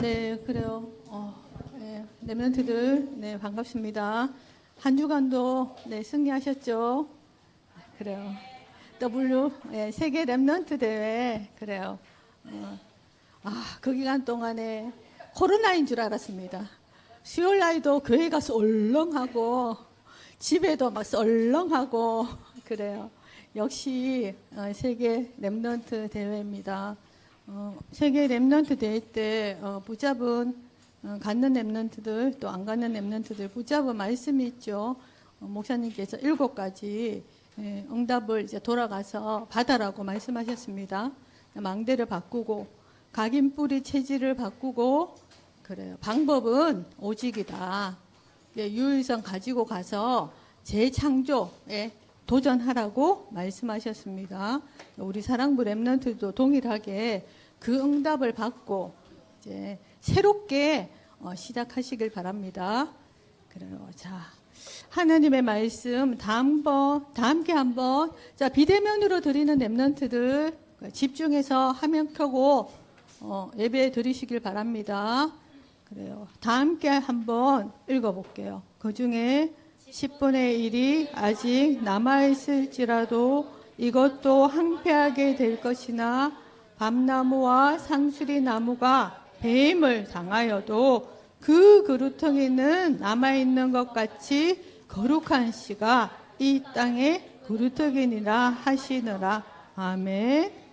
네, 그래요. 네, 랩런트들, 네, 반갑습니다. 한 주간도 네, 승리하셨죠? 그래요. W 세계 랩런트 대회 그래요. 그 기간 동안에 코로나인 줄 알았습니다. 수요일 날도 교회 가서 얼렁하고 집에도 막 썰렁하고 그래요. 역시 세계 랩런트 대회입니다. 세계 랩런트 대회 때 붙잡은 갖는 랩런트들 또 안 갖는 랩런트들 붙잡은 말씀이 있죠. 목사님께서 7가지 응답을 이제 돌아가서 받아라고 말씀하셨습니다. 망대를 바꾸고 각인 뿌리 체질을 바꾸고 그래요. 방법은 오직이다. 유일성 가지고 가서 재창조에 도전하라고 말씀하셨습니다. 우리 사랑부 랩런트도 동일하게 그 응답을 받고 이제 새롭게 시작하시길 바랍니다. 그래요. 자, 하나님의 말씀 다 함께 한번 자 비대면으로 드리는 랩런트들 집중해서 화면 켜고 예배 드리시길 바랍니다. 그래요. 다 함께 한번 읽어볼게요. 그 중에 10분의 1이 아직 남아있을지라도 이것도 항폐하게 될 것이나 밤나무와 상수리 나무가 뱀을 당하여도 그 그루터기는 남아있는 것 같이 거룩한 씨가 이 땅에 그루터기니라 하시느라. 아멘.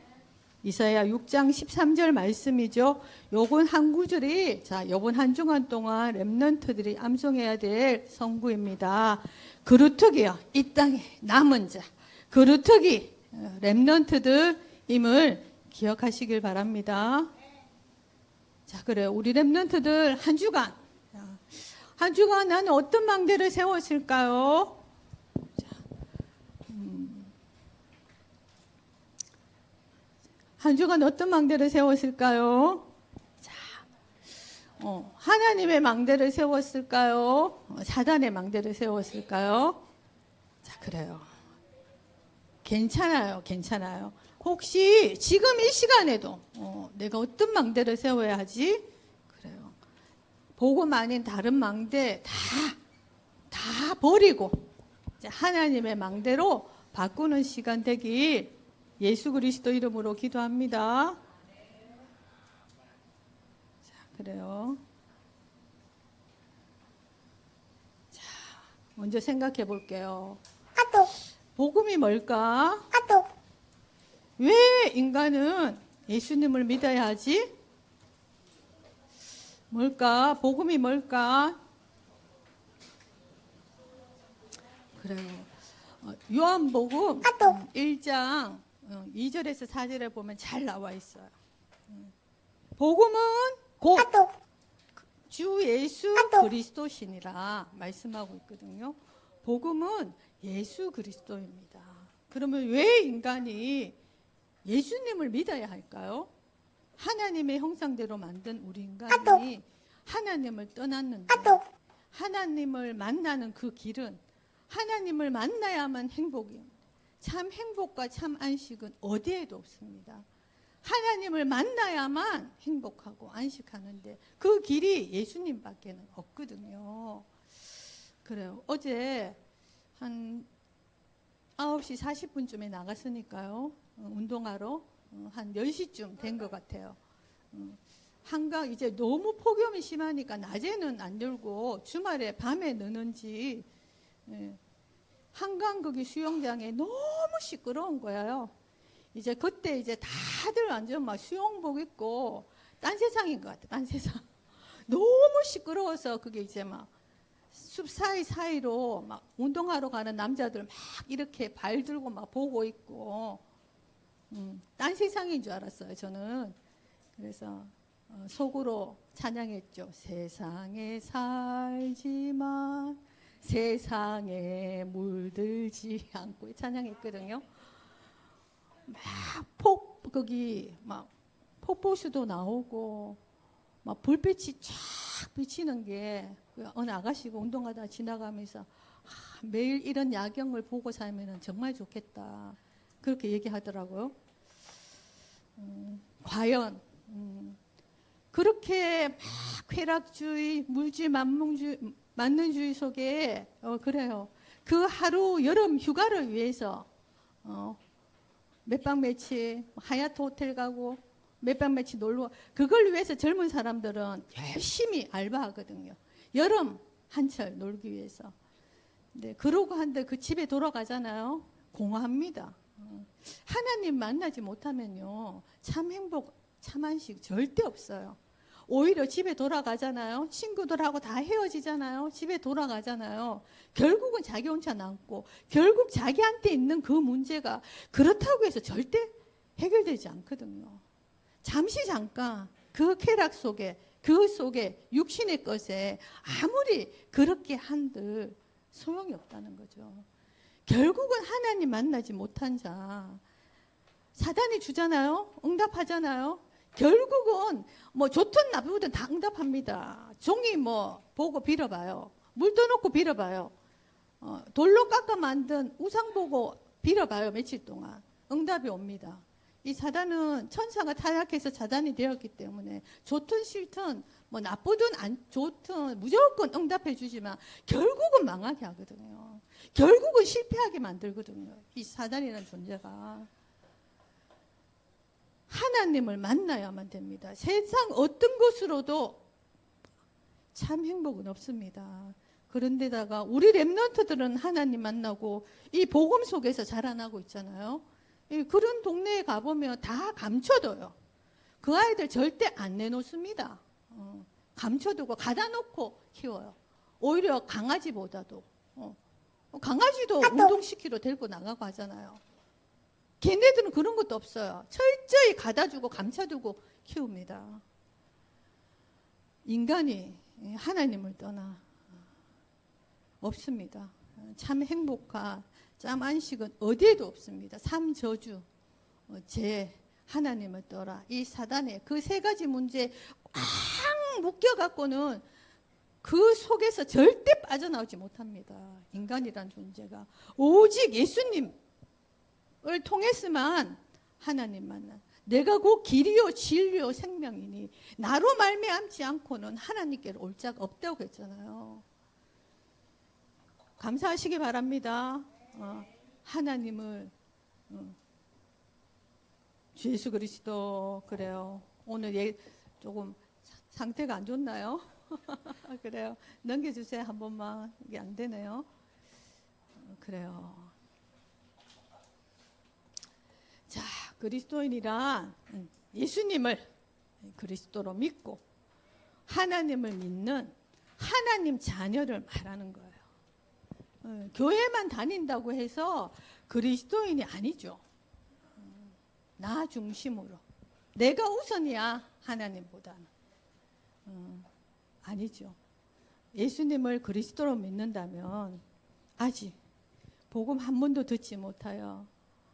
이사야 6장 13절 말씀이죠. 요번 한 구절이 요번 한 주간 동안 랩런트들이 암송해야 될 성구입니다. 그루터기요. 이 땅에 남은 자. 그루터기 랩런트들임을 기억하시길 바랍니다. 자, 그래요. 우리 랩런트들 한 주간 나는 어떤 망대를 세웠을까요? 한 주간 어떤 망대를 세웠을까요? 자, 하나님의 망대를 세웠을까요? 사단의 망대를 세웠을까요? 자, 그래요. 괜찮아요. 혹시 지금 이 시간에도 내가 어떤 망대를 세워야 하지? 그래요. 복음 아닌 다른 망대 다 버리고 이제 하나님의 망대로 바꾸는 시간 되길 예수 그리스도 이름으로 기도합니다. 자, 그래요. 자, 먼저 생각해 볼게요. 복음이 뭘까? 왜 인간은 예수님을 믿어야 하지? 뭘까? 복음이 뭘까? 그래요. 요한복음 1장 2절에서 4절에 보면 잘 나와 있어요. 복음은 곧 주 예수 그리스도시니라 말씀하고 있거든요. 복음은 예수 그리스도입니다. 그러면 왜 인간이 예수님을 믿어야 할까요? 하나님의 형상대로 만든 우리 인간이 하나님을 떠났는데 하나님을 만나는 그 길은 하나님을 만나야만 행복입니다. 참 행복과 참 안식은 어디에도 없습니다. 하나님을 만나야만 행복하고 안식하는데 그 길이 예수님밖에는 없거든요. 그래요. 어제 한 9시 40분쯤에 나갔으니까요. 운동하러 한 10시쯤 된 것 같아요. 한강 이제 너무 폭염이 심하니까 낮에는 안 열고 주말에 밤에 넣는지 한강 거기 수영장에 너무 시끄러운 거예요. 이제 그때 이제 다들 완전 막 수영복 입고 딴 세상인 것 같아. 딴 세상. 너무 시끄러워서 그게 이제 막 숲 사이로 막 운동하러 가는 남자들 막 이렇게 발 들고 막 보고 있고 딴 세상인 줄 알았어요. 저는. 그래서 속으로 찬양했죠. 세상에 살지만 세상에 물들지 않고 찬양했거든요. 거기 막 폭포수도 나오고 막 불빛이 쫙 비치는 게 어느 아가씨가 운동하다 지나가면서 매일 이런 야경을 보고 살면 정말 좋겠다 그렇게 얘기하더라고요. 과연 그렇게 막 쾌락주의, 물질, 만능주의 속에 그래요. 그 하루 여름 휴가를 위해서 몇박 며칠 하얏트 호텔 가고 몇박 며칠 놀러, 그걸 위해서 젊은 사람들은 열심히 알바하거든요. 여름 한철 놀기 위해서. 네, 그러고 한데 그 집에 돌아가잖아요. 공허합니다. 하나님 만나지 못하면요, 참 행복, 참 안식 절대 없어요. 오히려 집에 돌아가잖아요. 친구들하고 다 헤어지잖아요. 집에 돌아가잖아요. 결국은 자기 혼자 남고, 결국 자기한테 있는 그 문제가 그렇다고 해서 절대 해결되지 않거든요. 잠시 잠깐 그 쾌락 속에, 그 속에 육신의 것에 아무리 그렇게 한들 소용이 없다는 거죠. 결국은 하나님 만나지 못한 자, 사단이 주잖아요. 응답하잖아요. 결국은 뭐 좋든 나쁘든 다 응답합니다. 종이 뭐 보고 빌어봐요. 물 떠놓고 빌어봐요. 돌로 깎아 만든 우상 보고 빌어봐요. 며칠 동안 응답이 옵니다. 이 사단은 천사가 타락해서 사단이 되었기 때문에 좋든 싫든 뭐 나쁘든 안 좋든 무조건 응답해 주지만 결국은 망하게 하거든요. 결국은 실패하게 만들거든요. 이 사단이라는 존재가. 하나님을 만나야만 됩니다. 세상 어떤 것으로도 참 행복은 없습니다. 그런데다가 우리 렘넌트들은 하나님 만나고 이 복음 속에서 자라나고 있잖아요. 그런 동네에 가보면 다 감춰둬요. 그 아이들 절대 안 내놓습니다. 감춰두고 가다 놓고 키워요. 오히려 강아지보다도. 강아지도 운동시키러 데리고 나가고 하잖아요. 걔네들은 그런 것도 없어요. 철저히 가다 주고 감춰두고 키웁니다. 인간이 하나님을 떠나 없습니다. 참 행복과 참 안식은 어디에도 없습니다. 삼저주, 죄, 하나님을 떠나 이 사단의 그 세 가지 문제에 꽉 묶여갖고는 그 속에서 절대 빠져나오지 못합니다. 인간이란 존재가 오직 예수님을 통해서만 하나님 만나. 내가 곧 길이요 진리요 생명이니 나로 말미암지 않고는 하나님께로 올 자가 없다고 했잖아요. 감사하시기 바랍니다. 하나님을 주 예수 그리스도. 그래요. 오늘 조금 상태가 안 좋나요? 그래요. 넘겨주세요. 한 번만. 이게 안 되네요. 그래요. 자, 그리스도인이란 예수님을 그리스도로 믿고 하나님을 믿는 하나님 자녀를 말하는 거예요. 교회만 다닌다고 해서 그리스도인이 아니죠. 나 중심으로. 내가 우선이야, 하나님보다는. 아니죠. 예수님을 그리스도로 믿는다면 아직 복음 한 번도 듣지 못하여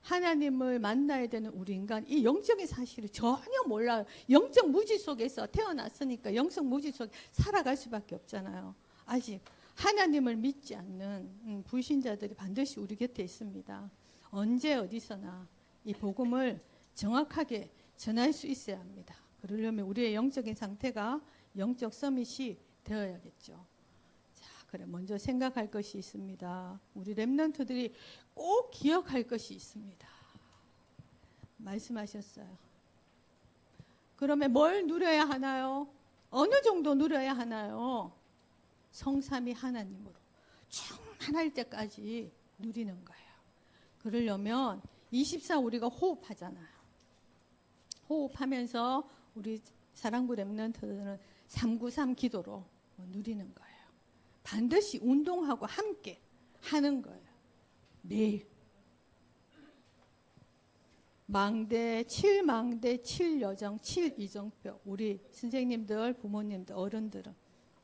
하나님을 만나야 되는 우리 인간, 이 영적인 사실을 전혀 몰라요. 영적 무지 속에서 태어났으니까 영적 무지 속에 살아갈 수밖에 없잖아요. 아직 하나님을 믿지 않는 불신자들이 반드시 우리 곁에 있습니다. 언제 어디서나 이 복음을 정확하게 전할 수 있어야 합니다. 그러려면 우리의 영적인 상태가 영적 서밋이 되어야겠죠. 자, 그래 먼저 생각할 것이 있습니다. 우리 렘넌트들이 꼭 기억할 것이 있습니다. 말씀하셨어요. 그러면 뭘 누려야 하나요? 어느 정도 누려야 하나요? 성삼위 하나님으로 충만할 때까지 누리는 거예요. 그러려면 24 우리가 호흡하잖아요. 호흡하면서 우리 사랑부 렘넌트들은 393 기도로 누리는 거예요. 반드시 운동하고 함께 하는 거예요. 매일. 망대, 7망대, 7여정, 7이정표. 우리 선생님들, 부모님들, 어른들은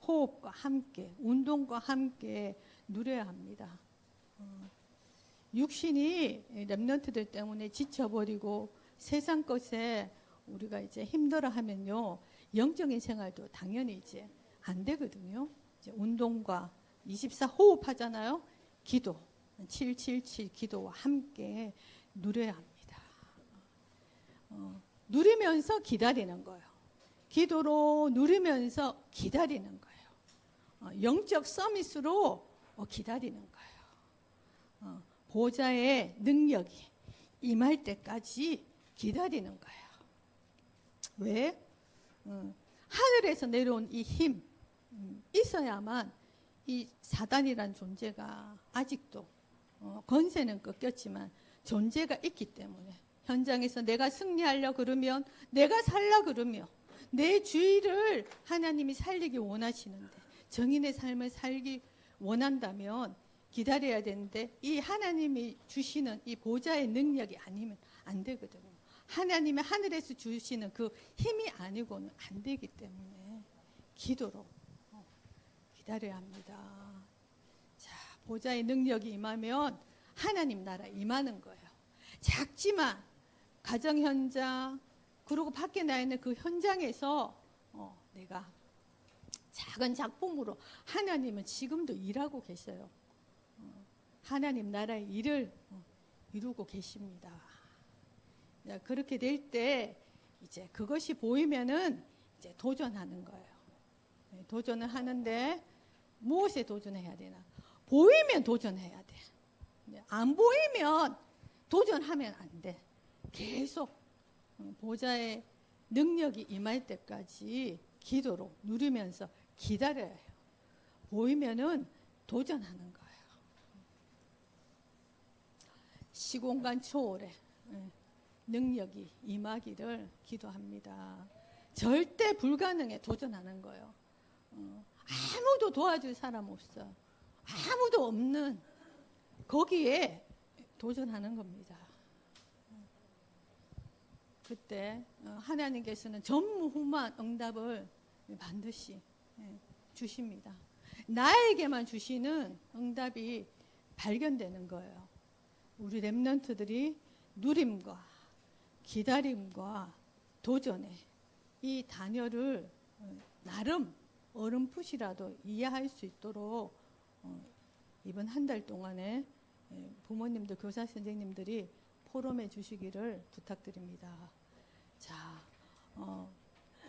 호흡과 함께, 운동과 함께 누려야 합니다. 육신이 렘넌트들 때문에 지쳐버리고 세상 것에 우리가 이제 힘들어하면요, 영적인 생활도 당연히 이제 안 되거든요. 이제 운동과 24 호흡하잖아요. 기도, 777 기도와 함께 누려야 합니다. 누리면서 기다리는 거예요. 기도로 누리면서 기다리는 거예요. 영적 서밋으로 기다리는 거예요. 보좌의 능력이 임할 때까지 기다리는 거예요. 왜? 하늘에서 내려온 이 힘 있어야만 이 사단이란 존재가 아직도 권세는 꺾였지만 존재가 있기 때문에 현장에서 내가 승리하려 그러면, 내가 살려 그러면, 내 주의를 하나님이 살리기 원하시는데, 정인의 삶을 살기 원한다면 기다려야 되는데, 이 하나님이 주시는 이 보좌의 능력이 아니면 안 되거든요. 하나님의 하늘에서 주시는 그 힘이 아니고는 안 되기 때문에 기도로 기다려야 합니다. 자, 보좌의 능력이 임하면 하나님 나라 임하는 거예요. 작지만 가정 현장, 그리고 밖에 나 있는 그 현장에서 내가 작은 작품으로 하나님은 지금도 일하고 계셔요. 하나님 나라의 일을 이루고 계십니다. 그렇게 될 때 이제 그것이 보이면은 이제 도전하는 거예요. 도전을 하는데 무엇에 도전해야 되나? 보이면 도전해야 돼. 안 보이면 도전하면 안 돼. 계속 보좌의 능력이 임할 때까지 기도로 누리면서 기다려야 해요. 보이면은 도전하는 거예요. 시공간 초월의 능력이 임하기를 기도합니다. 절대 불가능에 도전하는 거예요. 아무도 도와줄 사람 없어. 아무도 없는 거기에 도전하는 겁니다. 그때 하나님께서는 전무후무한 응답을 반드시 주십니다. 나에게만 주시는 응답이 발견되는 거예요. 우리 렘넌트들이 누림과 기다림과 도전에 이 단어를 나름 어렴풋이라도 이해할 수 있도록 이번 한 달 동안에 부모님들, 교사 선생님들이 포럼해 주시기를 부탁드립니다. 자,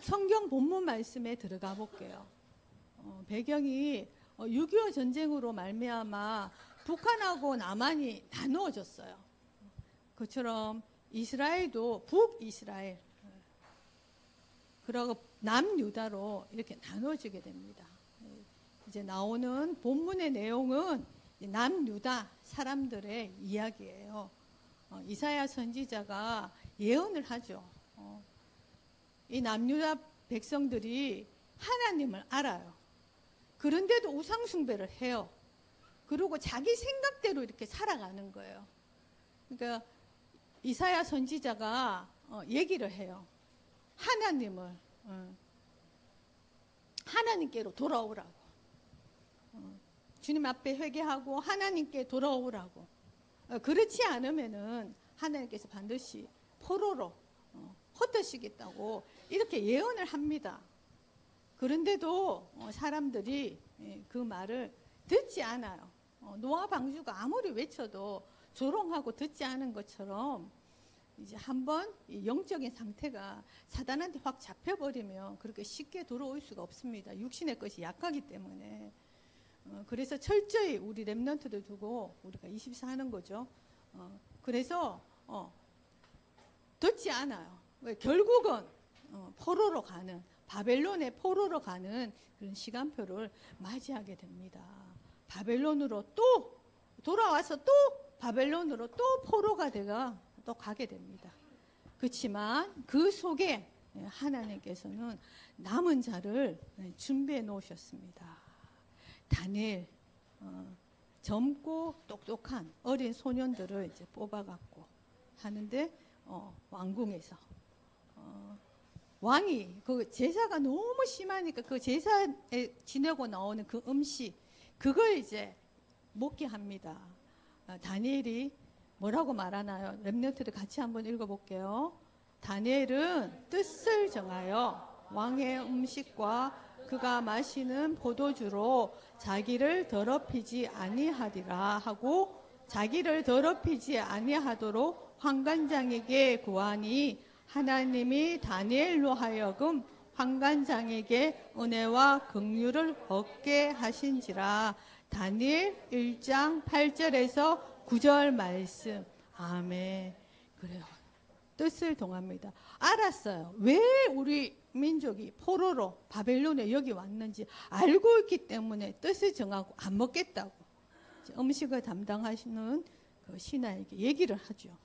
성경 본문 말씀에 들어가 볼게요. 배경이 6.25 전쟁으로 말미암아 북한하고 남한이 나누어졌어요. 그처럼 이스라엘도 북이스라엘, 그리고 남유다로 이렇게 나누어지게 됩니다. 이제 나오는 본문의 내용은 남유다 사람들의 이야기예요. 이사야 선지자가 예언을 하죠. 이 남유다 백성들이 하나님을 알아요. 그런데도 우상숭배를 해요. 그리고 자기 생각대로 이렇게 살아가는 거예요. 그러니까 이사야 선지자가 얘기를 해요. 하나님을 하나님께로 돌아오라고. 주님 앞에 회개하고 하나님께 돌아오라고. 그렇지 않으면은 하나님께서 반드시 포로로 흩으시겠다고 이렇게 예언을 합니다. 그런데도 사람들이 그 말을 듣지 않아요. 노아 방주가 아무리 외쳐도 조롱하고 듣지 않은 것처럼 이제 한번 영적인 상태가 사단한테 확 잡혀버리면 그렇게 쉽게 들어올 수가 없습니다. 육신의 것이 약하기 때문에. 그래서 철저히 우리 렘넌트들 두고 우리가 24 하는 거죠. 그래서 듣지 않아요. 결국은 포로로 가는, 바벨론의 포로로 가는 그런 시간표를 맞이하게 됩니다. 바벨론으로 또 돌아와서 또 바벨론으로 또 포로가 되가 또 가게 됩니다. 그렇지만 그 속에 하나님께서는 남은 자를 준비해 놓으셨습니다. 다니엘, 젊고 똑똑한 어린 소년들을 이제 뽑아갖고 하는데 왕궁에서 왕이 그 제사가 너무 심하니까 그 제사에 지내고 나오는 그 음식 그걸 이제 먹게 합니다. 다니엘이 뭐라고 말하나요? 렘넌트들 같이 한번 읽어볼게요. 다니엘은 뜻을 정하여 왕의 음식과 그가 마시는 포도주로 자기를 더럽히지 아니하리라 하고 자기를 더럽히지 아니하도록 환관장에게 구하니 하나님이 다니엘로 하여금 환관장에게 은혜와 긍휼을 얻게 하신지라. 다니엘 1장 8절에서 9절 말씀. 아멘. 그래요. 뜻을 동합니다. 알았어요. 왜 우리 민족이 포로로 바벨론에 여기 왔는지 알고 있기 때문에 뜻을 정하고 안 먹겠다고 음식을 담당하시는 그 신하에게 얘기를 하죠.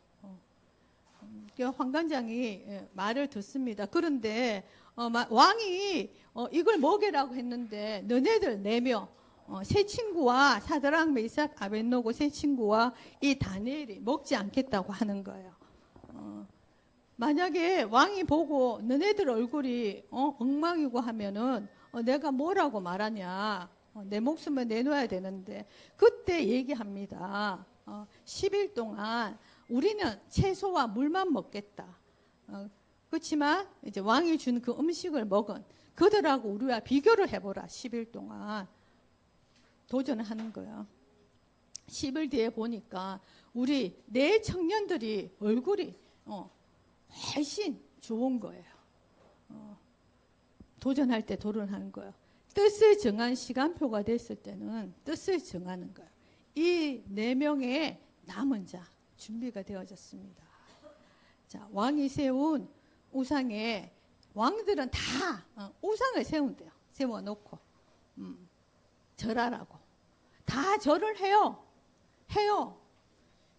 환관장이 말을 듣습니다. 그런데 왕이 이걸 먹이라고 했는데 너네들 4명 세 친구와 사드락 메삭 아벳노고 세 친구와 이 다니엘이 먹지 않겠다고 하는 거예요. 만약에 왕이 보고 너네들 얼굴이 엉망이고 하면은 내가 뭐라고 말하냐. 내 목숨을 내놓아야 되는데 그때 얘기합니다. 10일 동안 우리는 채소와 물만 먹겠다. 그렇지만 이제 왕이 준 그 음식을 먹은 그들하고 우리와 비교를 해보라. 10일 동안 도전을 하는 거야. 10일 뒤에 보니까 우리 네 청년들이 얼굴이 훨씬 좋은 거예요. 도전할 때 도전하는 거예요. 뜻을 정한 시간표가 됐을 때는 뜻을 정하는 거예요. 이 4명의 남은 자 준비가 되어졌습니다. 자, 왕이 세운 우상에 왕들은 다 우상을 세운대요. 세워놓고 절하라고 다 절을 해요.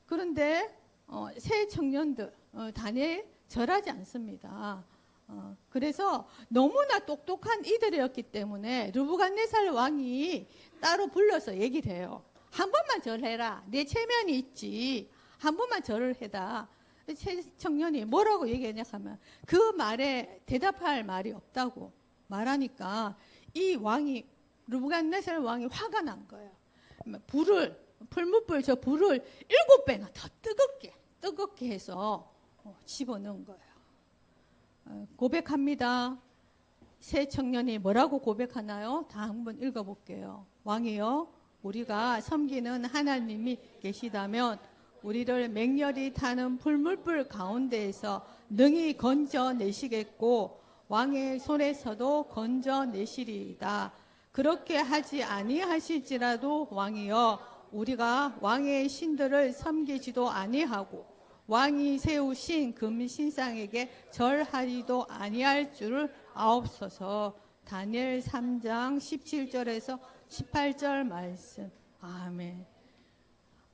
그런데 새 청년들 다니엘 절하지 않습니다. 그래서 너무나 똑똑한 이들이었기 때문에 르부갓네살 왕이 따로 불러서 얘기를 해요. 한 번만 절해라. 내 체면이 있지. 한 번만 절을 해라. 새 청년이 뭐라고 얘기하냐 하면 그 말에 대답할 말이 없다고 말하니까 이 왕이 르부갓네살 왕이 화가 난 거예요. 풀무불 저 불을 7배나 더 뜨겁게 해서 집어넣은 거예요. 고백합니다. 새 청년이 뭐라고 고백하나요? 다 한번 읽어볼게요. 왕이여, 우리가 섬기는 하나님이 계시다면 우리를 맹렬히 타는 불물불 가운데에서 능히 건져내시겠고 왕의 손에서도 건져내시리이다. 그렇게 하지 아니하실지라도 왕이여, 우리가 왕의 신들을 섬기지도 아니하고 왕이 세우신 금신상에게 절하리도 아니할 줄을 아옵소서. 다니엘 3장 17절에서 18절 말씀. 아멘.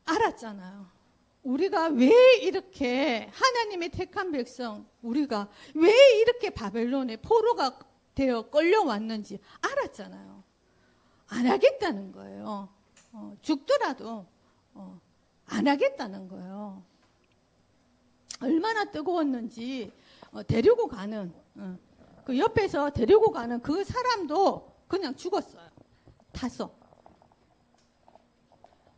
알았잖아요. 우리가 왜 이렇게 하나님의 택한 백성 우리가 왜 이렇게 바벨론에 포로가 되어 끌려왔는지 알았잖아요. 안 하겠다는 거예요. 죽더라도 안 하겠다는 거예요. 얼마나 뜨거웠는지 데리고 가는 그 옆에서 데리고 가는 그 사람도 그냥 죽었어요. 타서.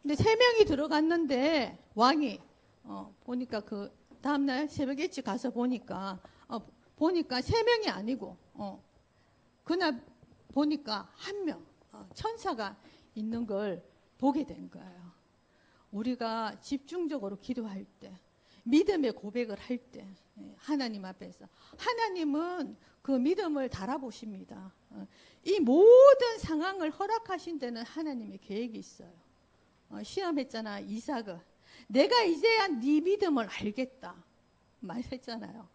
근데 3명이 들어갔는데 왕이 보니까 그 다음날 새벽 일찍 가서 보니까 3명이 아니고 그날 보니까 1명 천사가 있는 걸 보게 된 거예요. 우리가 집중적으로 기도할 때 믿음의 고백을 할 때 하나님 앞에서 하나님은 그 믿음을 달아보십니다. 이 모든 상황을 허락하신 데는 하나님의 계획이 있어요. 시험했잖아 이삭을. 내가 이제야 네 믿음을 알겠다 말했잖아요.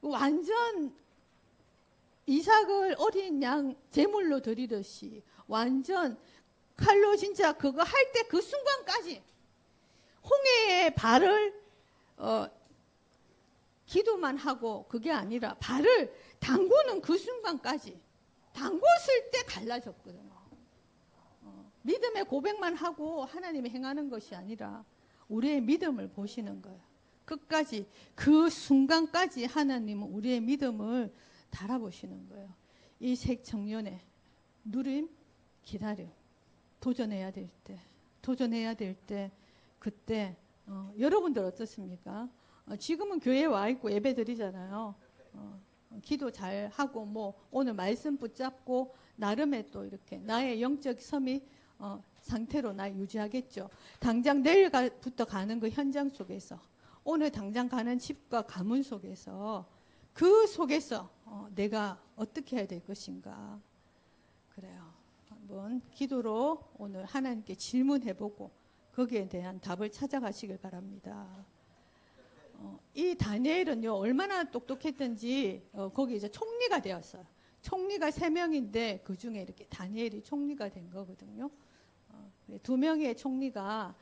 완전 이삭을 어린 양 제물로 드리듯이 완전 칼로 진짜 그거 할 때 그 순간까지 홍해의 발을 기도만 하고 그게 아니라 발을 담그는 그 순간까지 담궜을 때 갈라졌거든요. 믿음의 고백만 하고 하나님이 행하는 것이 아니라 우리의 믿음을 보시는 거예요. 끝까지 그 순간까지 하나님은 우리의 믿음을 달아보시는 거예요. 이 색 청년의 누림, 기다림, 도전해야 될 때 그때 여러분들 어떻습니까? 지금은 교회에 와 있고 예배 드리잖아요. 기도 잘 하고 뭐 오늘 말씀 붙잡고 나름의 또 이렇게 나의 영적 섬이 상태로 나 유지하겠죠. 당장 내일부터 가는 그 현장 속에서 오늘 당장 가는 집과 가문 속에서 그 속에서 내가 어떻게 해야 될 것인가. 그래요. 한번 기도로 오늘 하나님께 질문해보고 거기에 대한 답을 찾아가시길 바랍니다. 이 다니엘은요, 얼마나 똑똑했던지 거기 이제 총리가 되었어요. 총리가 3명인데 그 중에 이렇게 다니엘이 총리가 된 거거든요. 2명의 총리가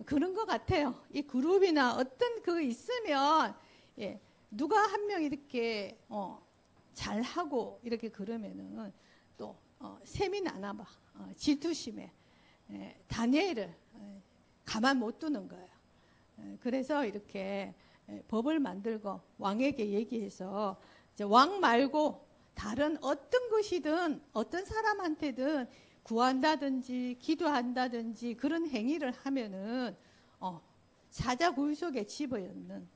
그런 것 같아요. 이 그룹이나 어떤 그 있으면 예, 누가 한 명 이렇게 잘하고 이렇게 그러면은 또 셈이 나나 봐. 질투심에 다니엘을 가만 못 두는 거예요. 그래서 이렇게 법을 만들고 왕에게 얘기해서 이제 왕 말고 다른 어떤 것이든 어떤 사람한테든 구한다든지 기도한다든지 그런 행위를 하면은 사자굴 속에 집어넣는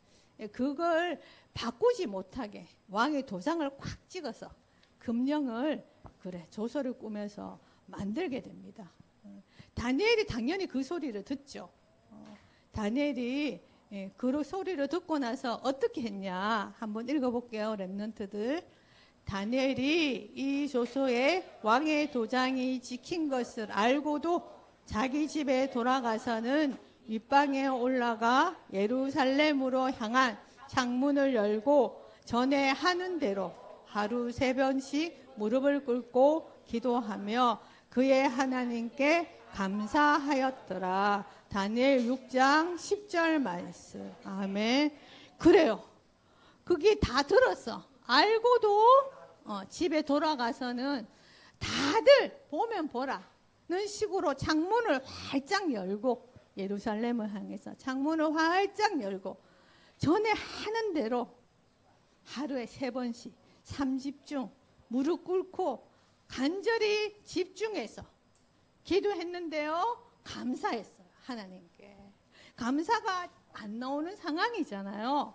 그걸 바꾸지 못하게 왕의 도장을 콱 찍어서 금령을 조서를 꾸며서 만들게 됩니다. 다니엘이 당연히 그 소리를 듣죠. 다니엘이 그 소리를 듣고 나서 어떻게 했냐 한번 읽어볼게요. 랩런트들. 다니엘이 이 조서에 왕의 도장이 찍힌 것을 알고도 자기 집에 돌아가서는 윗방에 올라가 예루살렘으로 향한 창문을 열고 전에 하는 대로 하루 3번씩 무릎을 꿇고 기도하며 그의 하나님께 감사하였더라. 다니엘 6장 10절 말씀. 아멘. 그래요. 그게 다 들었어. 알고도 집에 돌아가서는 다들 보면 보라는 식으로 창문을 활짝 열고 예루살렘을 향해서 창문을 활짝 열고 전에 하는 대로 하루에 3번씩 30중 무릎 꿇고 간절히 집중해서 기도했는데요. 감사했어요. 하나님께. 감사가 안 나오는 상황이잖아요.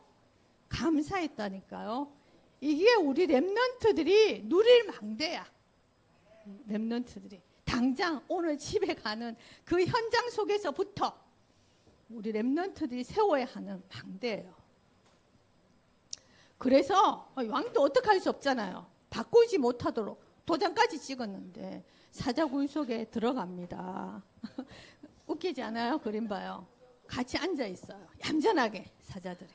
감사했다니까요. 이게 우리 랩런트들이 누릴 망대야. 랩런트들이 당장 오늘 집에 가는 그 현장 속에서부터 우리 랩런트들이 세워야 하는 망대예요. 그래서 왕도 어떻게 할 수 없잖아요. 바꾸지 못하도록 도장까지 찍었는데 사자굴 속에 들어갑니다. 웃기지 않아요? 그림 봐요. 같이 앉아 있어요. 얌전하게 사자들이.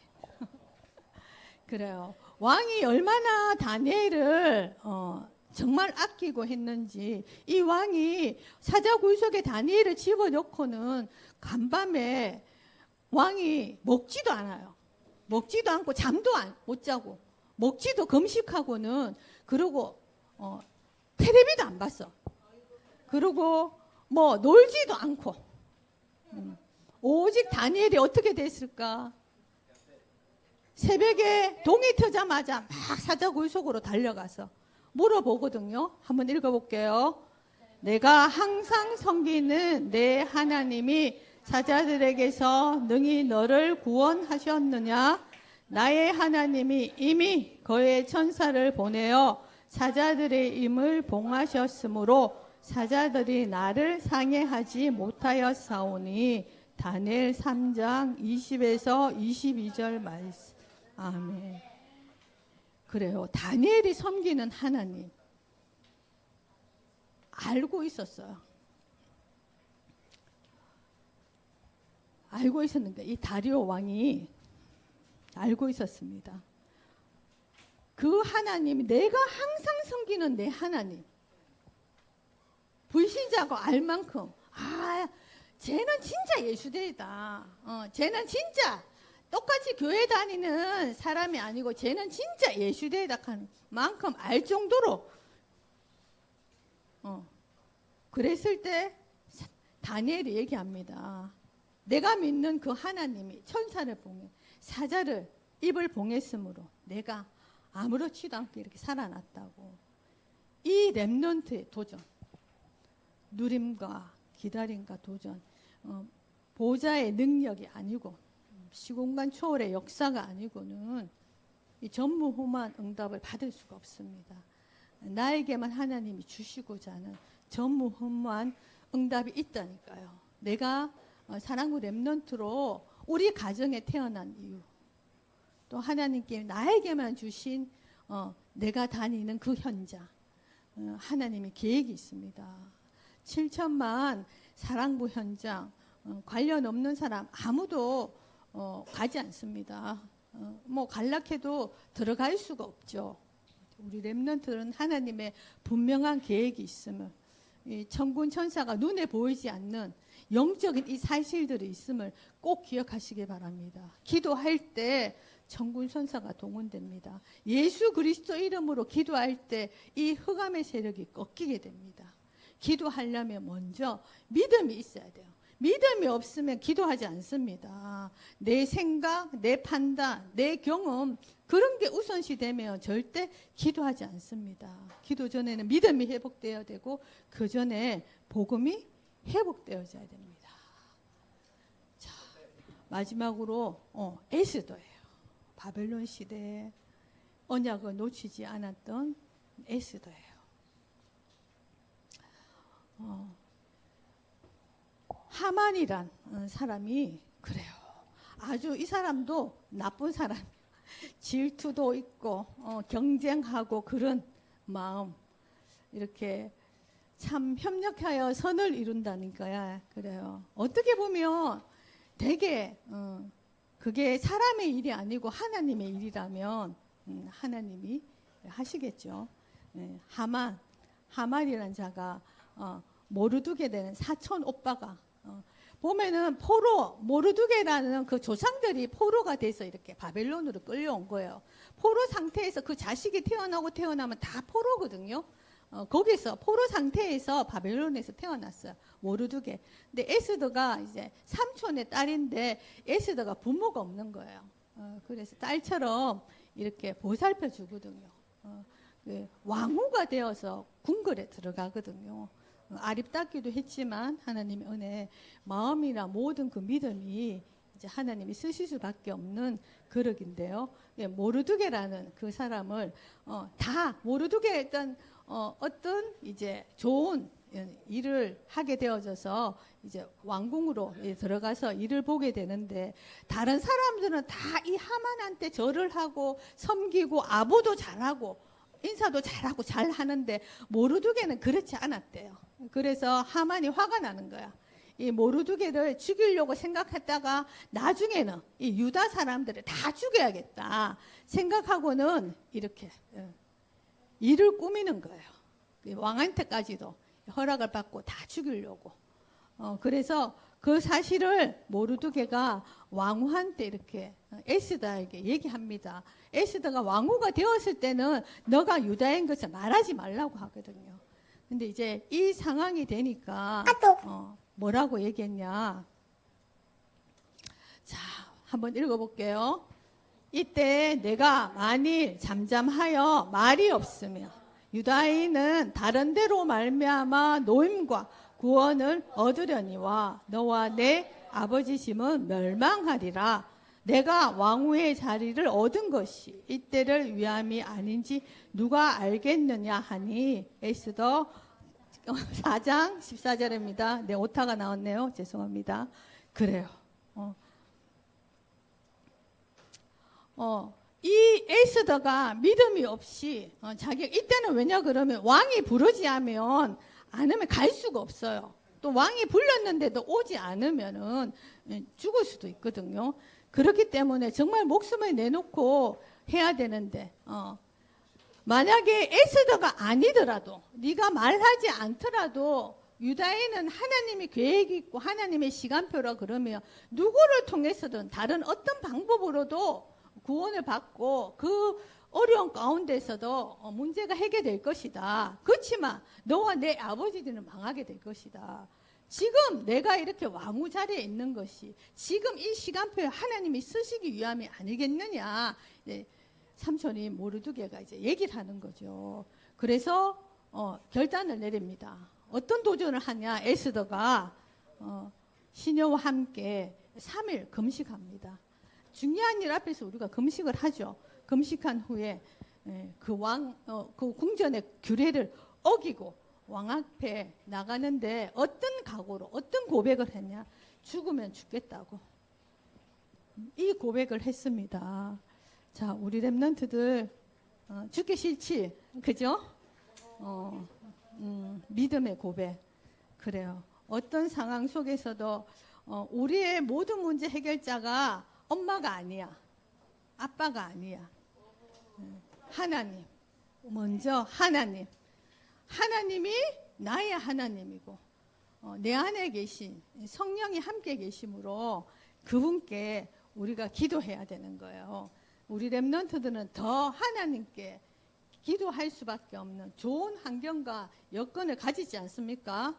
그래요. 왕이 얼마나 다니엘을 정말 아끼고 했는지 이 왕이 사자굴 속에 다니엘을 집어넣고는 간밤에 왕이 먹지도 않아요. 먹지도 않고 잠도 못 자고 먹지도 금식하고는 그러고 텔레비도 안 봤어. 그리고 뭐 놀지도 않고 오직 다니엘이 어떻게 됐을까? 새벽에 동이 트자마자 막 사자굴 속으로 달려가서 물어보거든요. 한번 읽어볼게요. 내가 항상 섬기는 내 하나님이 사자들에게서 능히 너를 구원하셨느냐? 나의 하나님이 이미 그의 천사를 보내어 사자들의 임을 봉하셨으므로 사자들이 나를 상해하지 못하였사오니. 다니엘 3장 20에서 22절 말씀. 아멘. 그래요. 다니엘이 섬기는 하나님 알고 있었어요. 알고 있었는데 이 다리오 왕이 알고 있었습니다. 그 하나님이 내가 항상 섬기는 내 하나님. 불신자고 알 만큼 쟤는 진짜 예수대이다. 쟤는 진짜 똑같이 교회 다니는 사람이 아니고 쟤는 진짜 예수대이다 하는 만큼 알 정도로 그랬을 때 다니엘이 얘기합니다. 내가 믿는 그 하나님이 천사를 봉해 사자를 입을 봉했으므로 내가 아무렇지도 않게 이렇게 살아났다고. 이 렘넌트의 도전, 누림과 기다림과 도전, 보좌의 능력이 아니고 시공간 초월의 역사가 아니고는 이 전무후무한 응답을 받을 수가 없습니다. 나에게만 하나님이 주시고자 하는 전무후무한 응답이 있다니까요. 내가 사랑구 렘넌트로 우리 가정에 태어난 이유, 또 하나님께 나에게만 주신 내가 다니는 그 현장, 하나님의 계획이 있습니다. 7천만 사랑부 현장, 관련 없는 사람 아무도 가지 않습니다. 뭐 갈락해도 들어갈 수가 없죠. 우리 렘넌트는 하나님의 분명한 계획이 있음을, 이 천군 천사가 눈에 보이지 않는 영적인 이 사실들이 있음을 꼭 기억하시기 바랍니다. 기도할 때 천군 천사가 동원됩니다. 예수 그리스도 이름으로 기도할 때 이 흑암의 세력이 꺾이게 됩니다. 기도하려면 먼저 믿음이 있어야 돼요. 믿음이 없으면 기도하지 않습니다. 내 생각, 내 판단, 내 경험, 그런 게 우선시 되면 절대 기도하지 않습니다. 기도 전에는 믿음이 회복되어야 되고 그 전에 복음이 회복되어져야 됩니다. 자, 마지막으로 에스더예요. 바벨론 시대에 언약을 놓치지 않았던 에스더예요. 하만이란 사람이 그래요. 아주 이 사람도 나쁜 사람, 질투도 있고 경쟁하고 그런 마음, 이렇게 참 협력하여 선을 이룬다니까요. 그래요. 어떻게 보면 되게 그게 사람의 일이 아니고 하나님의 일이라면 하나님이 하시겠죠. 하만이라는 자가 모르드게 되는 사촌 오빠가 보면은 포로, 모르드게라는 그 조상들이 포로가 돼서 이렇게 바벨론으로 끌려온 거예요. 포로 상태에서 그 자식이 태어나면 다 포로거든요. 거기서 포로 상태에서 바벨론에서 태어났어요. 모르드게. 근데 에스더가 이제 삼촌의 딸인데 에스더가 부모가 없는 거예요. 그래서 딸처럼 이렇게 보살펴 주거든요. 왕후가 되어서 궁궐에 들어가거든요. 아립답기도 했지만 하나님의 은혜, 마음이나 모든 그 믿음이 이제 하나님이 쓰실 수밖에 없는 그릇인데요. 모르드게라는 그 사람을 다 모르드게 어떤 이제 좋은 일을 하게 되어져서 이제 왕궁으로 들어가서 일을 보게 되는데 다른 사람들은 다 이 하만한테 절을 하고 섬기고 아부도 잘하고 인사도 잘하고 잘하는데 모르드게는 그렇지 않았대요. 그래서 하만이 화가 나는 거야. 이 모르드게를 죽이려고 생각했다가 나중에는 이 유다 사람들을 다 죽여야겠다 생각하고는 이렇게 일을 꾸미는 거예요. 왕한테까지도 허락을 받고 다 죽이려고. 그래서 그 사실을 모르드게가 왕후한테 이렇게 에스더에게 얘기합니다. 에스더가 왕후가 되었을 때는 너가 유다인 것을 말하지 말라고 하거든요. 근데 이제 이 상황이 되니까 뭐라고 얘기했냐. 자, 한번 읽어볼게요. 이때 내가 만일 잠잠하여 말이 없으며 유다인은 다른 데로 말미암아 노임과 구원을 얻으려니와 너와 내 아버지 짐은 멸망하리라. 내가 왕후의 자리를 얻은 것이 이때를 위함이 아닌지 누가 알겠느냐 하니 에스더 4장 14절입니다. 네, 오타가 나왔네요. 죄송합니다. 그래요. 이 에스더가 믿음이 없이 자기 이때는 왜냐 그러면 왕이 부르지 않으면 갈 수가 없어요. 또 왕이 불렀는데도 오지 않으면은 죽을 수도 있거든요. 그렇기 때문에 정말 목숨을 내놓고 해야 되는데 만약에 에스더가 아니더라도 네가 말하지 않더라도 유다인은 하나님의 계획이 있고 하나님의 시간표라 그러면 누구를 통해서든 다른 어떤 방법으로도 구원을 받고 그 어려운 가운데서도 문제가 해결될 것이다. 그렇지만 너와 내 아버지들은 망하게 될 것이다. 지금 내가 이렇게 왕후 자리에 있는 것이 지금 이 시간표에 하나님이 쓰시기 위함이 아니겠느냐. 삼촌이 모르드게가 이제 얘기를 하는 거죠. 그래서 결단을 내립니다. 어떤 도전을 하냐. 에스더가 시녀와 함께 3일 금식합니다. 중요한 일 앞에서 우리가 금식을 하죠. 금식한 후에 그 궁전의 규례를 어기고 왕 앞에 나가는데 어떤 각오로 어떤 고백을 했냐. 죽으면 죽겠다고 이 고백을 했습니다. 자, 우리 렘넌트들 죽기 싫지, 그죠? 믿음의 고백. 그래요. 어떤 상황 속에서도 우리의 모든 문제 해결자가 엄마가 아니야, 아빠가 아니야. 하나님. 먼저 하나님이 나의 하나님이고 내 안에 계신 성령이 함께 계심으로 그분께 우리가 기도해야 되는 거예요. 우리 렘넌트들은 더 하나님께 기도할 수밖에 없는 좋은 환경과 여건을 가지지 않습니까?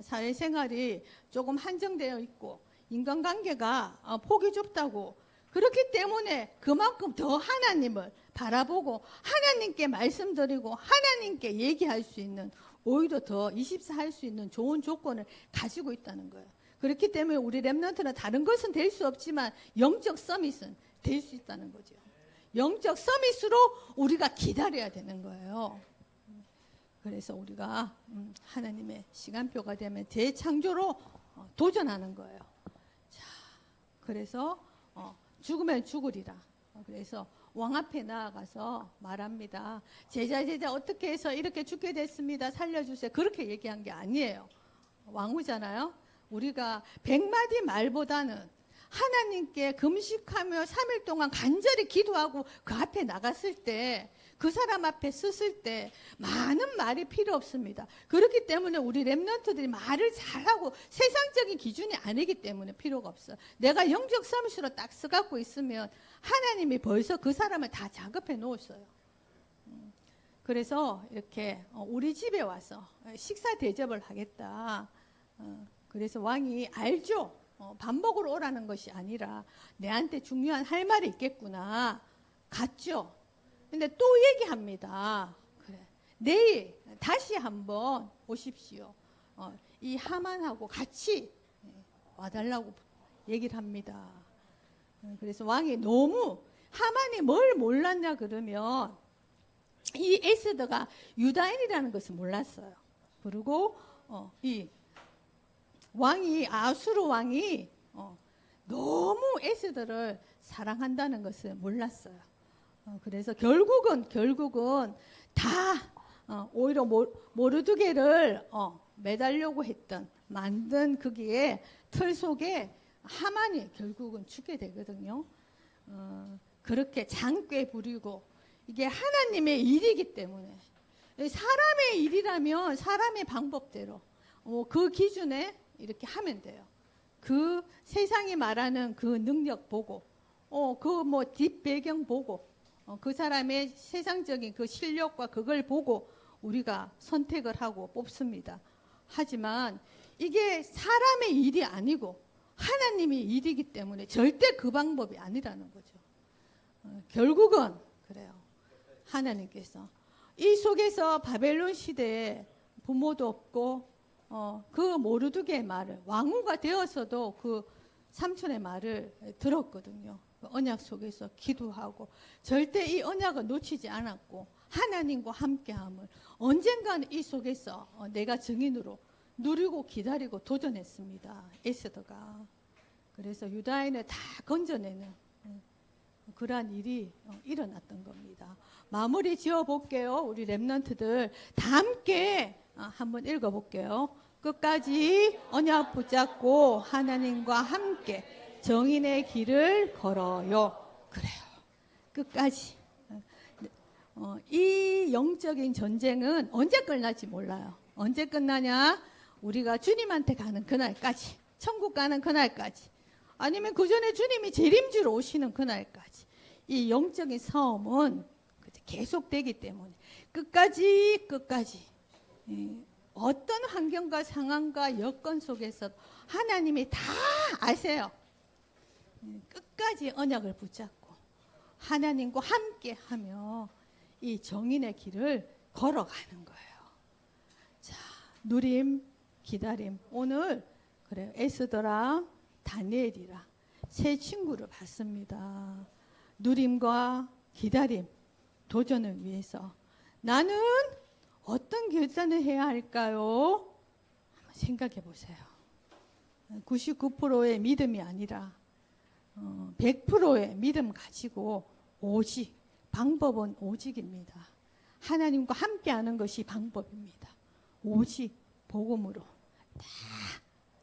사회생활이 조금 한정되어 있고 인간관계가 폭이 좁다고, 그렇기 때문에 그만큼 더 하나님을 바라보고 하나님께 말씀드리고 하나님께 얘기할 수 있는, 오히려 더 24 할 수 있는 좋은 조건을 가지고 있다는 거예요. 그렇기 때문에 우리 렘넌트는 다른 것은 될 수 없지만 영적 서밋은 될 수 있다는 거죠. 영적 서밋으로 우리가 기다려야 되는 거예요. 그래서 우리가 하나님의 시간표가 되면 재창조로 도전하는 거예요. 자, 그래서 죽으면 죽으리라. 그래서 왕 앞에 나아가서 말합니다. 제자 어떻게 해서 이렇게 죽게 됐습니다. 살려주세요. 그렇게 얘기한 게 아니에요. 왕후잖아요. 우리가 100마디 말보다는 하나님께 금식하며 3일 동안 간절히 기도하고 그 앞에 나갔을 때, 그 사람 앞에 섰을 때 많은 말이 필요 없습니다. 그렇기 때문에 우리 렘넌트들이 말을 잘하고 세상적인 기준이 아니기 때문에 필요가 없어요. 내가 영적 서밋으로 딱 써갖고 있으면 하나님이 벌써 그 사람을 다 작업해 놓았어요. 그래서 이렇게 우리 집에 와서 식사 대접을 하겠다. 그래서 왕이 알죠. 밥 먹으러 오라는 것이 아니라 내한테 중요한 할 말이 있겠구나. 갔죠. 근데 또 얘기합니다. 그래, 내일 다시 한번 오십시오. 이 하만하고 같이 와달라고 얘기를 합니다. 그래서 왕이 너무, 하만이 뭘 몰랐냐 그러면 이 에스더가 유다인이라는 것을 몰랐어요. 그리고 이 왕이, 아수르 왕이 너무 에스더를 사랑한다는 것을 몰랐어요. 그래서 결국은 다 오히려 모르드게를 매달려고 했던, 만든 거기에 틀 속에 하만이 결국은 죽게 되거든요. 그렇게 장꾀 부리고, 이게 하나님의 일이기 때문에, 사람의 일이라면 사람의 방법대로 그 기준에 이렇게 하면 돼요. 그 세상이 말하는 그 능력 보고, 그 뭐 뒷배경 보고, 그 사람의 세상적인 그 실력과 그걸 보고 우리가 선택을 하고 뽑습니다. 하지만 이게 사람의 일이 아니고 하나님의 일이기 때문에 절대 그 방법이 아니라는 거죠. 결국은 그래요. 하나님께서 이 속에서 바벨론 시대에 부모도 없고 그 모르드게의 말을, 왕후가 되어서도 그 삼촌의 말을 들었거든요. 언약 속에서 기도하고 절대 이 언약을 놓치지 않았고 하나님과 함께함을 언젠가는 이 속에서 내가 증인으로 누리고 기다리고 도전했습니다. 에스더가. 그래서 유다인을 다 건져내는 그러한 일이 일어났던 겁니다. 마무리 지어 볼게요. 우리 렘넌트들 다 함께 한번 읽어볼게요. 끝까지 언약 붙잡고 하나님과 함께 정인의 길을 걸어요. 그래요. 끝까지. 이 영적인 전쟁은 언제 끝날지 몰라요. 언제 끝나냐? 우리가 주님한테 가는 그날까지, 천국 가는 그날까지, 아니면 그 전에 주님이 재림주로 오시는 그날까지 이 영적인 싸움은 계속되기 때문에 끝까지 어떤 환경과 상황과 여건 속에서 하나님이 다 아세요. 끝까지 언약을 붙잡고 하나님과 함께하며 이 정인의 길을 걸어가는 거예요. 자, 누림, 기다림. 오늘 그래요. 에스더랑 다니엘이랑 세 친구를 봤습니다. 누림과 기다림, 도전을 위해서 나는 어떤 결단을 해야 할까요? 한번 생각해 보세요. 99%의 믿음이 아니라 100%의 믿음 가지고 오직 방법은 오직입니다. 하나님과 함께하는 것이 방법입니다. 오직 복음으로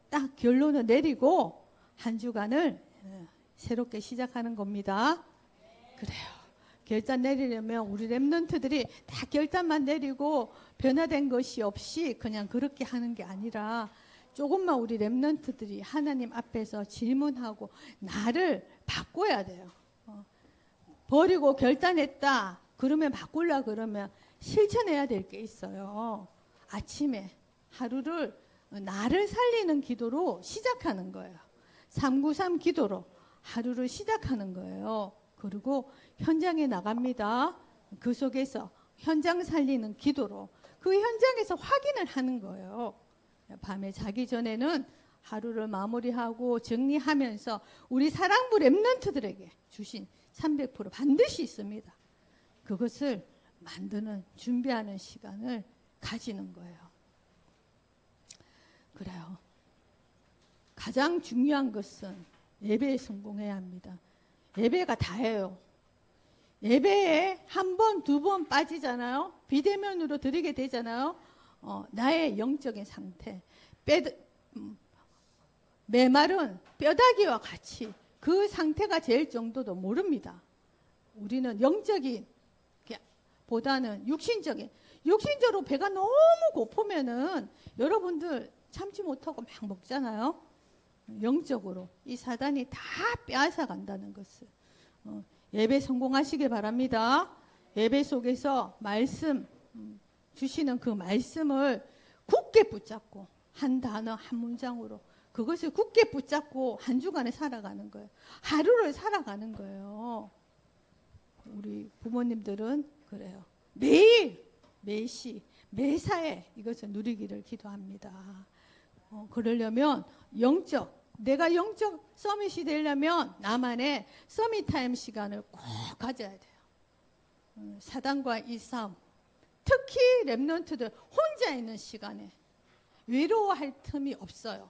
딱 결론을 내리고 한 주간을 새롭게 시작하는 겁니다. 그래요. 결단 내리려면 우리 렘넌트들이 다 결단만 내리고 변화된 것이 없이 그냥 그렇게 하는 게 아니라 조금만 우리 렘넌트들이 하나님 앞에서 질문하고 나를 바꿔야 돼요. 버리고 결단했다. 그러면 바꾸려 그러면 실천해야 될 게 있어요. 아침에 하루를 나를 살리는 기도로 시작하는 거예요. 393 기도로 하루를 시작하는 거예요. 그리고 현장에 나갑니다. 그 속에서 현장 살리는 기도로 그 현장에서 확인을 하는 거예요. 밤에 자기 전에는 하루를 마무리하고 정리하면서 우리 사랑부 렘넌트들에게 주신 300% 반드시 있습니다. 그것을 만드는 준비하는 시간을 가지는 거예요. 그래요. 가장 중요한 것은 예배에 성공해야 합니다. 예배가 다예요. 예배에 한 번, 두 번 빠지잖아요. 비대면으로 드리게 되잖아요. 나의 영적인 상태. 메말은 뼈다귀와 같이 그 상태가 될 정도도 모릅니다. 우리는 영적인 보다는 육신적으로 배가 너무 고프면은 여러분들 참지 못하고 막 먹잖아요. 영적으로 이 사단이 다 빼앗아 간다는 것을 예배 성공하시길 바랍니다. 예배 속에서 말씀 주시는 그 말씀을 굳게 붙잡고 한 단어 한 문장으로 그것을 굳게 붙잡고 한 주간에 살아가는 거예요. 하루를 살아가는 거예요. 우리 부모님들은 그래요. 매일 매시 매사에 이것을 누리기를 기도합니다. 그러려면 내가 영적 서밋이 되려면 나만의 서밋 타임 시간을 꼭 가져야 돼요. 사단과 이 싸움, 특히 렘넌트들 혼자 있는 시간에 외로워할 틈이 없어요.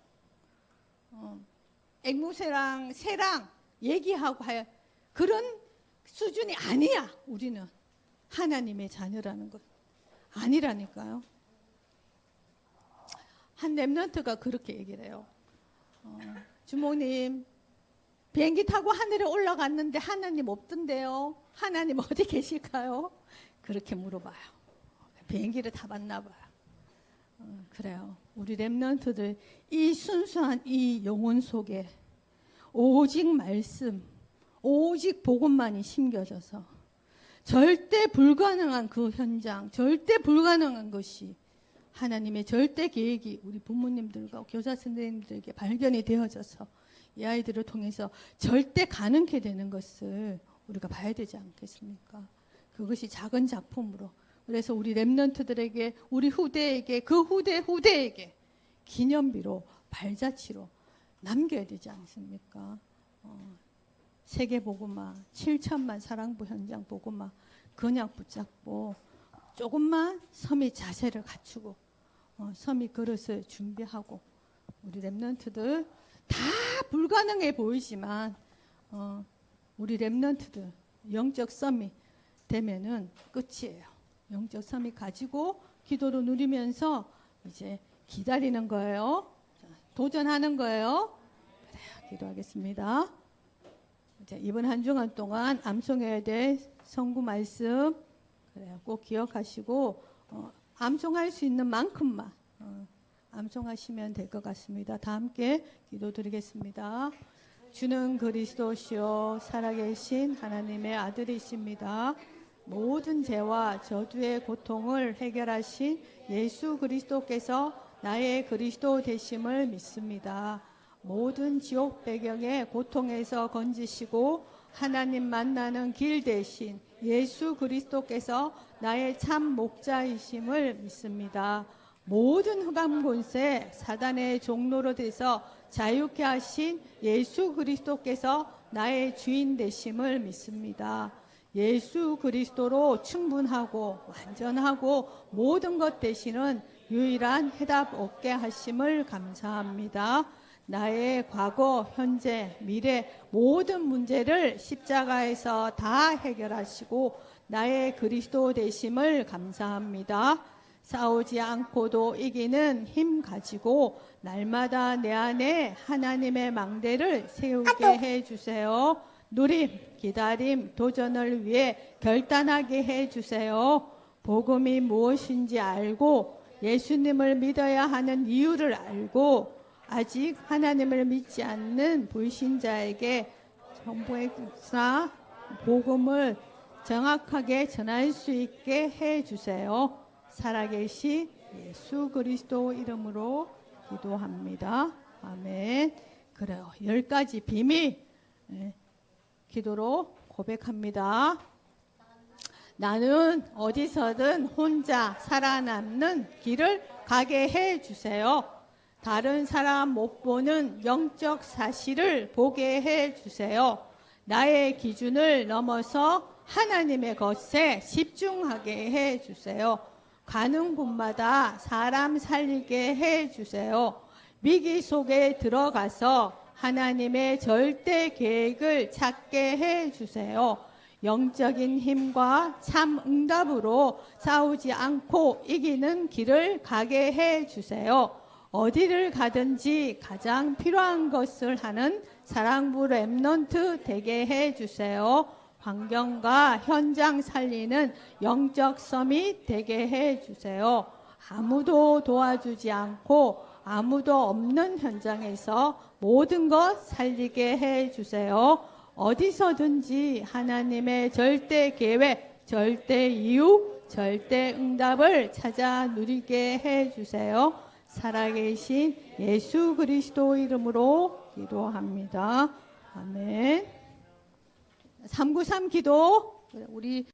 앵무새랑 새랑 얘기하고 할 그런 수준이 아니야. 우리는 하나님의 자녀라는 것 아니라니까요. 한 렘넌트가 그렇게 얘기를 해요. 주목님, 비행기 타고 하늘에 올라갔는데 하나님 없던데요. 하나님 어디 계실까요? 그렇게 물어봐요. 비행기를 타봤나 봐요. 그래요. 우리 렘넌트들 이 순수한 이 영혼 속에 오직 말씀, 오직 복음만이 심겨져서 절대 불가능한 그 현장, 절대 불가능한 것이 하나님의 절대 계획이 우리 부모님들과 교사 선생님들에게 발견이 되어져서 이 아이들을 통해서 절대 가능케 되는 것을 우리가 봐야 되지 않겠습니까? 그것이 작은 작품으로 그래서 우리 렘넌트들에게 우리 후대에게 그 후대에게 기념비로 발자취로 남겨야 되지 않습니까? 세계복음화 7천만 사랑부 현장 복음화 그냥 붙잡고 조금만 섬이 자세를 갖추고 섬이 그릇을 준비하고 우리 렘넌트들 다 불가능해 보이지만 우리 렘넌트들 영적 섬이 되면은 끝이에요. 영적 섬이 가지고 기도로 누리면서 이제 기다리는 거예요. 도전하는 거예요. 그래요. 기도하겠습니다. 자, 이번 한 주간 동안 암송해야 될 성구 말씀 그래요. 꼭 기억하시고 암송할 수 있는 만큼만 암송하시면 될 것 같습니다. 다 함께 기도드리겠습니다. 주는 그리스도시요 살아계신 하나님의 아들이십니다. 모든 죄와 저주의 고통을 해결하신 예수 그리스도께서 나의 그리스도 되심을 믿습니다. 모든 지옥 배경의 고통에서 건지시고 하나님 만나는 길 대신 예수 그리스도께서 나의 참 목자이심을 믿습니다. 모든 흑암 권세 사단의 종로로 돼서 자유케 하신 예수 그리스도께서 나의 주인 되심을 믿습니다. 예수 그리스도로 충분하고 완전하고 모든 것 되시는 유일한 해답 얻게 하심을 감사합니다. 나의 과거, 현재, 미래 모든 문제를 십자가에서 다 해결하시고 나의 그리스도 되심을 감사합니다. 싸우지 않고도 이기는 힘 가지고 날마다 내 안에 하나님의 망대를 세우게 해주세요. 누림, 기다림, 도전을 위해 결단하게 해주세요. 복음이 무엇인지 알고 예수님을 믿어야 하는 이유를 알고 아직 하나님을 믿지 않는 불신자에게 정보나 복음을 정확하게 전할 수 있게 해주세요. 살아계신 예수 그리스도 이름으로 기도합니다. 아멘. 그래요. 10가지 비밀 기도로 고백합니다. 나는 어디서든 혼자 살아남는 길을 가게 해주세요. 다른 사람 못 보는 영적 사실을 보게 해주세요. 나의 기준을 넘어서 하나님의 것에 집중하게 해주세요. 가는 곳마다 사람 살리게 해주세요. 위기 속에 들어가서 하나님의 절대 계획을 찾게 해주세요. 영적인 힘과 참 응답으로 싸우지 않고 이기는 길을 가게 해주세요. 어디를 가든지 가장 필요한 것을 하는 사랑부 렘넌트 되게 해주세요. 환경과 현장 살리는 영적 서밋 되게 해주세요. 아무도 도와주지 않고 아무도 없는 현장에서 모든 것 살리게 해주세요. 어디서든지 하나님의 절대 계획, 절대 이유, 절대 응답을 찾아 누리게 해주세요. 살아계신 예수 그리스도 이름으로 기도합니다. 아멘. 393 기도 우리